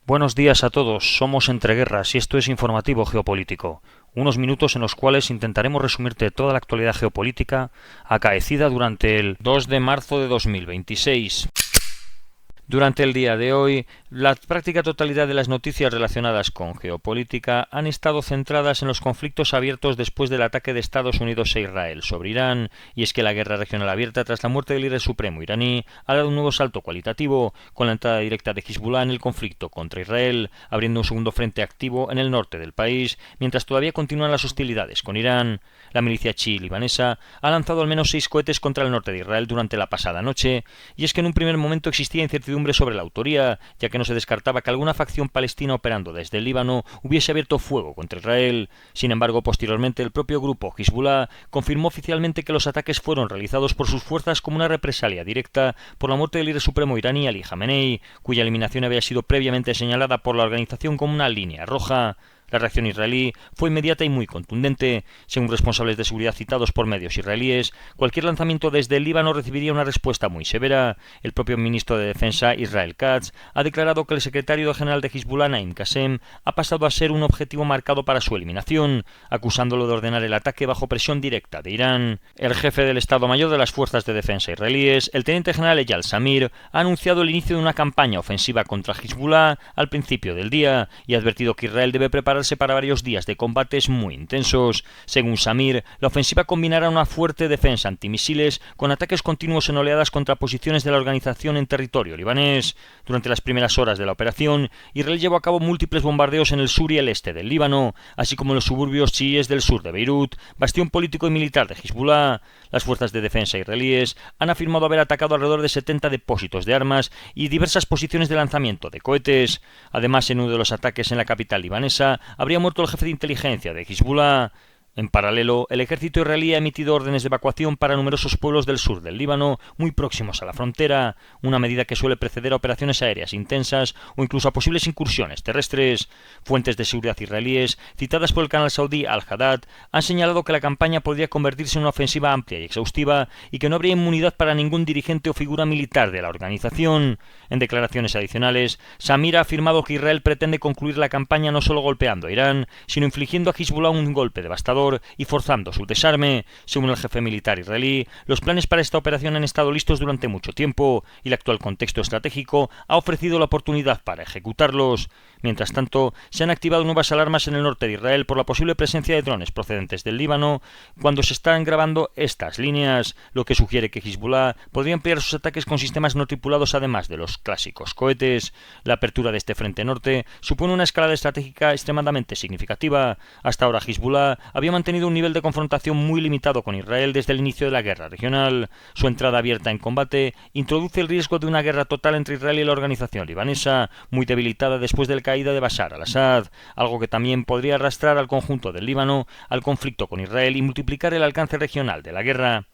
Buenos días a todos, somos Entre Guerras y esto es Informativo Geopolítico, unos minutos en los cuales intentaremos resumirte toda la actualidad geopolítica acaecida durante el 2 de marzo de 2026. Durante el día de hoy, la práctica totalidad de las noticias relacionadas con geopolítica han estado centradas en los conflictos abiertos después del ataque de Estados Unidos e Israel sobre Irán, y es que la guerra regional abierta tras la muerte del líder supremo iraní ha dado un nuevo salto cualitativo, con la entrada directa de Hezbollah en el conflicto contra Israel, abriendo un segundo frente activo en el norte del país, mientras todavía continúan las hostilidades con Irán. La milicia chií libanesa ha lanzado al menos 6 cohetes contra el norte de Israel durante la pasada noche, y es que en un primer momento existía incertidumbre sobre la autoría, ya que no se descartaba que alguna facción palestina operando desde el Líbano hubiese abierto fuego contra Israel. Sin embargo, posteriormente el propio grupo Hezbollah confirmó oficialmente que los ataques fueron realizados por sus fuerzas como una represalia directa por la muerte del líder supremo iraní Ali Jamenei, cuya eliminación había sido previamente señalada por la organización como una línea roja. La reacción israelí fue inmediata y muy contundente. Según responsables de seguridad citados por medios israelíes, cualquier lanzamiento desde el Líbano recibiría una respuesta muy severa. El propio ministro de Defensa, Israel Katz, ha declarado que el secretario general de Hezbollah, Naim Qassem, ha pasado a ser un objetivo marcado para su eliminación, acusándolo de ordenar el ataque bajo presión directa de Irán. El jefe del Estado Mayor de las Fuerzas de Defensa israelíes, el teniente general Eyal Zamir, ha anunciado el inicio de una campaña ofensiva contra Hezbollah al principio del día y ha advertido que Israel debe prepararse para varios días de combates muy intensos. Según Samir, la ofensiva combinará una fuerte defensa antimisiles con ataques continuos en oleadas contra posiciones de la organización en territorio libanés. Durante las primeras horas de la operación, Israel llevó a cabo múltiples bombardeos en el sur y el este del Líbano, así como en los suburbios chiíes del sur de Beirut, bastión político y militar de Hezbollah. Las fuerzas de defensa israelíes han afirmado haber atacado alrededor de 70 depósitos de armas y diversas posiciones de lanzamiento de cohetes. Además, en uno de los ataques en la capital libanesa, habría muerto el jefe de inteligencia de Hezbollah. En paralelo, el ejército israelí ha emitido órdenes de evacuación para numerosos pueblos del sur del Líbano, muy próximos a la frontera, una medida que suele preceder a operaciones aéreas intensas o incluso a posibles incursiones terrestres. Fuentes de seguridad israelíes, citadas por el canal saudí Al-Hadad, han señalado que la campaña podría convertirse en una ofensiva amplia y exhaustiva y que no habría inmunidad para ningún dirigente o figura militar de la organización. En declaraciones adicionales, Samir ha afirmado que Israel pretende concluir la campaña no solo golpeando a Irán, sino infligiendo a Hezbollah un golpe devastador y forzando su desarme. Según el jefe militar israelí, los planes para esta operación han estado listos durante mucho tiempo y el actual contexto estratégico ha ofrecido la oportunidad para ejecutarlos. Mientras tanto, se han activado nuevas alarmas en el norte de Israel por la posible presencia de drones procedentes del Líbano cuando se están grabando estas líneas, lo que sugiere que Hezbollah podría ampliar sus ataques con sistemas no tripulados además de los clásicos cohetes. La apertura de este frente norte supone una escalada estratégica extremadamente significativa. Hasta ahora Hezbollah había mantenido un nivel de confrontación muy limitado con Israel desde el inicio de la guerra regional. Su entrada abierta en combate introduce el riesgo de una guerra total entre Israel y la organización libanesa, muy debilitada después de la caída de Bashar al-Assad, algo que también podría arrastrar al conjunto del Líbano al conflicto con Israel y multiplicar el alcance regional de la guerra.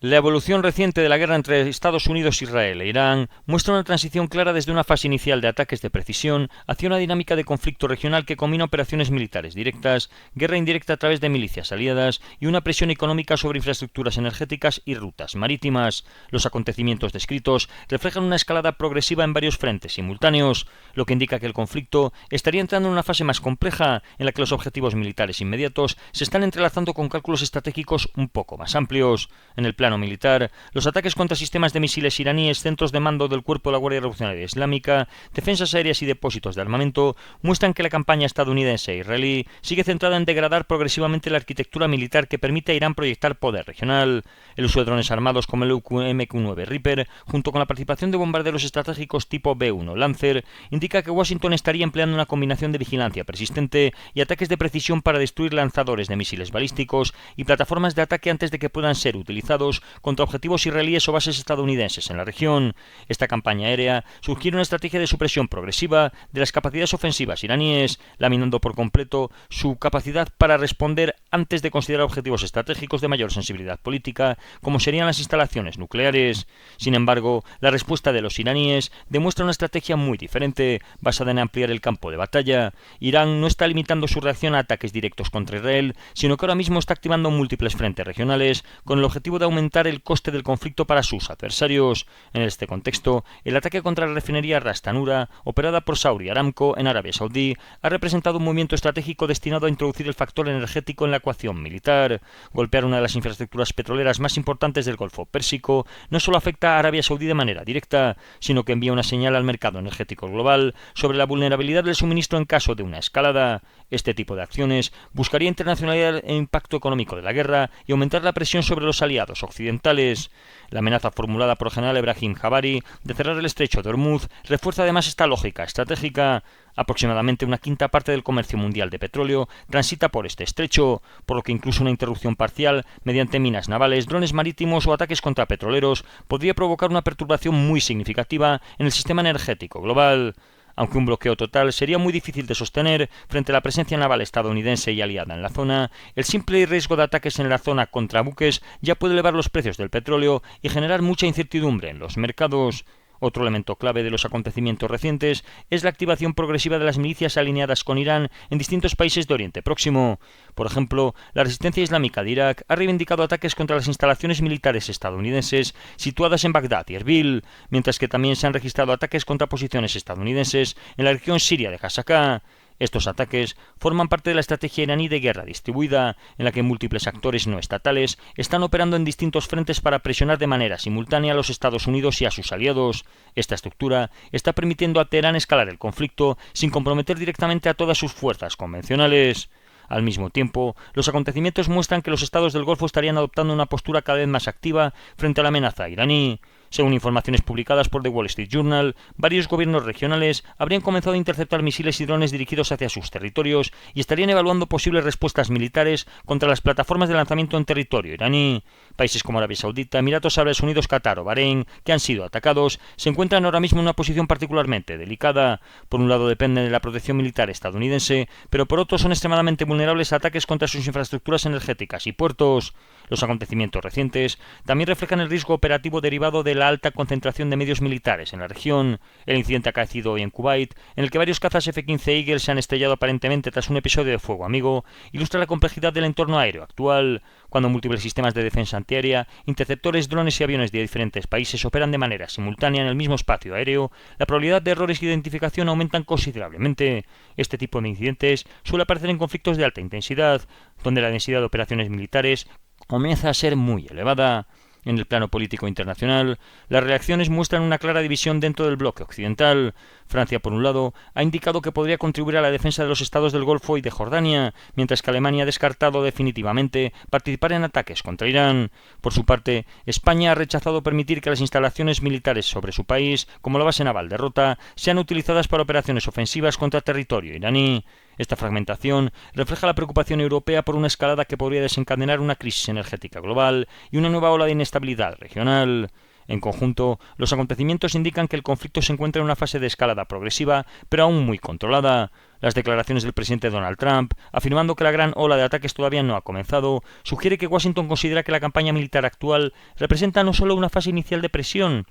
La evolución reciente de la guerra entre Estados Unidos, Israel e Irán muestra una transición clara desde una fase inicial de ataques de precisión hacia una dinámica de conflicto regional que combina operaciones militares directas, guerra indirecta a través de milicias aliadas y una presión económica sobre infraestructuras energéticas y rutas marítimas. Los acontecimientos descritos reflejan una escalada progresiva en varios frentes simultáneos, lo que indica que el conflicto estaría entrando en una fase más compleja en la que los objetivos militares inmediatos se están entrelazando con cálculos estratégicos un poco más amplios. En el plano militar, los ataques contra sistemas de misiles iraníes, centros de mando del Cuerpo de la Guardia Revolucionaria Islámica, defensas aéreas y depósitos de armamento muestran que la campaña estadounidense e israelí sigue centrada en degradar progresivamente la arquitectura militar que permite a Irán proyectar poder regional. El uso de drones armados como el MQ-9 Reaper, junto con la participación de bombarderos estratégicos tipo B-1 Lancer, indica que Washington estaría empleando una combinación de vigilancia persistente y ataques de precisión para destruir lanzadores de misiles balísticos y plataformas de ataque antes de que puedan ser utilizados contra objetivos israelíes o bases estadounidenses en la región. Esta campaña aérea sugiere una estrategia de supresión progresiva de las capacidades ofensivas iraníes, laminando por completo su capacidad para responder antes de considerar objetivos estratégicos de mayor sensibilidad política, como serían las instalaciones nucleares. Sin embargo, la respuesta de los iraníes demuestra una estrategia muy diferente, basada en ampliar el campo de batalla. Irán no está limitando su reacción a ataques directos contra Israel, sino que ahora mismo está activando múltiples frentes regionales con el objetivo de aumentar aumentar el coste del conflicto para sus adversarios. En este contexto, el ataque contra la refinería Ras Tanura, operada por Saudi Aramco en Arabia Saudí, ha representado un movimiento estratégico destinado a introducir el factor energético en la ecuación militar. Golpear una de las infraestructuras petroleras más importantes del Golfo Pérsico no solo afecta a Arabia Saudí de manera directa, sino que envía una señal al mercado energético global sobre la vulnerabilidad del suministro en caso de una escalada. Este tipo de acciones buscaría internacionalizar el impacto económico de la guerra y aumentar la presión sobre los aliados occidentales. La amenaza formulada por el general Ebrahim Jabari de cerrar el estrecho de Hormuz refuerza además esta lógica estratégica. Aproximadamente una quinta parte del comercio mundial de petróleo transita por este estrecho, por lo que incluso una interrupción parcial mediante minas navales, drones marítimos o ataques contra petroleros podría provocar una perturbación muy significativa en el sistema energético global. Aunque un bloqueo total sería muy difícil de sostener frente a la presencia naval estadounidense y aliada en la zona, el simple riesgo de ataques en la zona contra buques ya puede elevar los precios del petróleo y generar mucha incertidumbre en los mercados. Otro elemento clave de los acontecimientos recientes es la activación progresiva de las milicias alineadas con Irán en distintos países de Oriente Próximo. Por ejemplo, la resistencia islámica de Irak ha reivindicado ataques contra las instalaciones militares estadounidenses situadas en Bagdad y Erbil, mientras que también se han registrado ataques contra posiciones estadounidenses en la región siria de Hasakah. Estos ataques forman parte de la estrategia iraní de guerra distribuida, en la que múltiples actores no estatales están operando en distintos frentes para presionar de manera simultánea a los Estados Unidos y a sus aliados. Esta estructura está permitiendo a Teherán escalar el conflicto sin comprometer directamente a todas sus fuerzas convencionales. Al mismo tiempo, los acontecimientos muestran que los estados del Golfo estarían adoptando una postura cada vez más activa frente a la amenaza iraní. Según informaciones publicadas por The Wall Street Journal, varios gobiernos regionales habrían comenzado a interceptar misiles y drones dirigidos hacia sus territorios y estarían evaluando posibles respuestas militares contra las plataformas de lanzamiento en territorio iraní. Países como Arabia Saudita, Emiratos Árabes Unidos, Qatar o Bahrein, que han sido atacados, se encuentran ahora mismo en una posición particularmente delicada. Por un lado dependen de la protección militar estadounidense, pero por otro son extremadamente vulnerables a ataques contra sus infraestructuras energéticas y puertos. Los acontecimientos recientes también reflejan el riesgo operativo derivado de la alta concentración de medios militares en la región. El incidente acaecido hoy en Kuwait, en el que varios cazas F-15 Eagle se han estrellado aparentemente tras un episodio de fuego amigo, ilustra la complejidad del entorno aéreo actual. Cuando múltiples sistemas de defensa antiaérea, interceptores, drones y aviones de diferentes países operan de manera simultánea en el mismo espacio aéreo, la probabilidad de errores de identificación aumentan considerablemente. Este tipo de incidentes suele aparecer en conflictos de alta intensidad, donde la densidad de operaciones militares comienza a ser muy elevada. En el plano político internacional, las reacciones muestran una clara división dentro del bloque occidental. Francia, por un lado, ha indicado que podría contribuir a la defensa de los estados del Golfo y de Jordania, mientras que Alemania ha descartado definitivamente participar en ataques contra Irán. Por su parte, España ha rechazado permitir que las instalaciones militares sobre su país, como la base naval de Rota, sean utilizadas para operaciones ofensivas contra territorio iraní. Esta fragmentación refleja la preocupación europea por una escalada que podría desencadenar una crisis energética global y una nueva ola de inestabilidad regional. En conjunto, los acontecimientos indican que el conflicto se encuentra en una fase de escalada progresiva, pero aún muy controlada. Las declaraciones del presidente Donald Trump, afirmando que la gran ola de ataques todavía no ha comenzado, sugiere que Washington considera que la campaña militar actual representa no solo una fase inicial de presión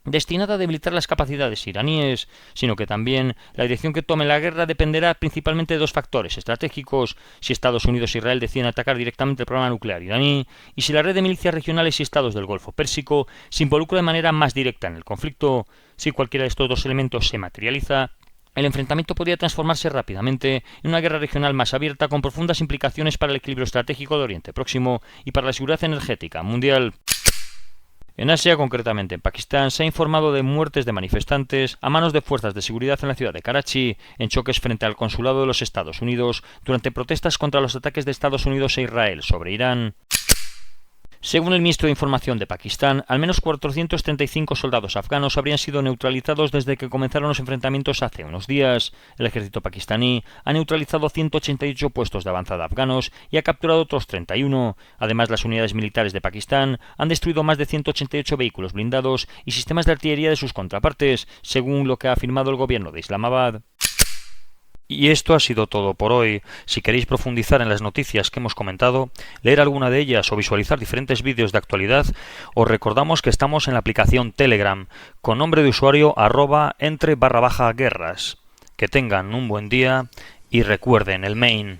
destinada a debilitar las capacidades iraníes, sino que también la dirección que tome la guerra dependerá principalmente de dos factores estratégicos: si Estados Unidos e Israel deciden atacar directamente el programa nuclear iraní, y si la red de milicias regionales y estados del Golfo Pérsico se involucra de manera más directa en el conflicto. Si cualquiera de estos dos elementos se materializa, el enfrentamiento podría transformarse rápidamente en una guerra regional más abierta, con profundas implicaciones para el equilibrio estratégico de Oriente Próximo y para la seguridad energética mundial. En Asia, concretamente en Pakistán, se ha informado de muertes de manifestantes a manos de fuerzas de seguridad en la ciudad de Karachi, en choques frente al consulado de los Estados Unidos, durante protestas contra los ataques de Estados Unidos e Israel sobre Irán. Según el ministro de Información de Pakistán, al menos 435 soldados afganos habrían sido neutralizados desde que comenzaron los enfrentamientos hace unos días. El ejército pakistaní ha neutralizado 188 puestos de avanzada afganos y ha capturado otros 31. Además, las unidades militares de Pakistán han destruido más de 188 vehículos blindados y sistemas de artillería de sus contrapartes, según lo que ha afirmado el gobierno de Islamabad. Y esto ha sido todo por hoy. Si queréis profundizar en las noticias que hemos comentado, leer alguna de ellas o visualizar diferentes vídeos de actualidad, os recordamos que estamos en la aplicación Telegram, con nombre de usuario @entre_guerras. Que tengan un buen día y recuerden el main.